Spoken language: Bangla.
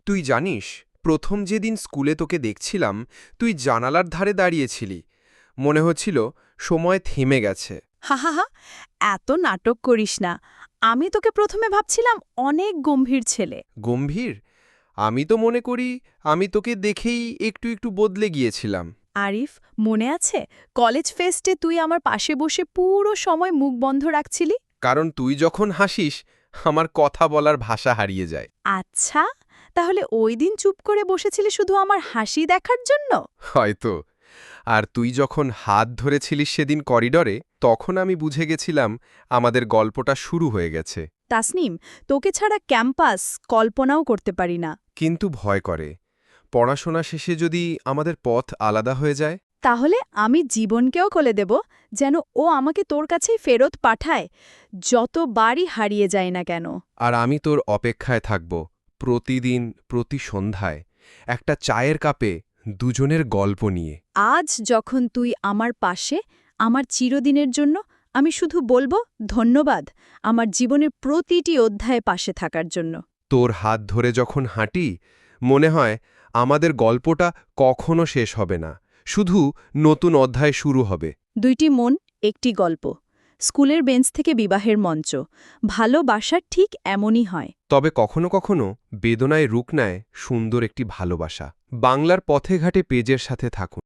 তুই জানিস প্রথম যেদিন স্কুলে তোকে দেখছিলাম তুই জানালার ধারে দাঁড়িয়েছিলি মনে হচ্ছিল সময় থেমে গেছে। হা হা হা, এত নাটক করিস না। আমি তোকে প্রথমে ভাবছিলাম অনেক গম্ভীর ছেলে। গম্ভীর? আমি তো মনে করি আমি তোকে দেখেই একটু একটু বদলে গিয়েছিলাম। আরিফ, মনে আছে কলেজ ফেস্টে তুই আমার পাশে বসে পুরো সময় মুখ বন্ধ রাখছিলি? কারণ তুই যখন হাসিস আমার কথা বলার ভাষা হারিয়ে যায়। আচ্ছা, তাহলে ওই দিন চুপ করে বসেছিলি শুধু আমার হাসি দেখার জন্য? হয়তো। আর তুই যখন হাত ধরেছিলিস সেদিন করিডরে তখন আমি বুঝে গেছিলাম আমাদের গল্পটা শুরু হয়ে গেছে। তাসনিম, তোকে ছাড়া ক্যাম্পাস কল্পনাও করতে পারি না। কিন্তু ভয় করে পড়াশোনা শেষে যদি আমাদের পথ আলাদা হয়ে যায়। তাহলে আমি জীবনকেও কোলে দেব, যেন ও আমাকে তোর কাছেই ফেরত পাঠায়, যতবারই হারিয়ে যায় না কেন। আর আমি তোর অপেক্ষায় থাকব প্রতিদিন প্রতি সন্ধ্যায় একটা চায়ের কাপে দুজনের গল্প নিয়ে। আজ যখন তুই আমার পাশে, আমার চিরদিনের জন্য, আমি শুধু বলবো ধন্যবাদ আমার জীবনের প্রতিটি অধ্যায়ে পাশে থাকার জন্য। তোর হাত ধরে যখন হাঁটি মনে হয় আমাদের গল্পটা কখনো শেষ হবে না, শুধু নতুন অধ্যায় শুরু হবে। দুইটি মন, একটি গল্প। স্কুলের বেঞ্চ থেকে বিবাহের মঞ্চ। ভালোবাসা ঠিক এমনই হয়। তবে কখনো কখনো বেদনায় রূপ নেয় সুন্দর একটি ভালোবাসা। বাংলার পথে ঘাটে পেজের সাথে থাকুন।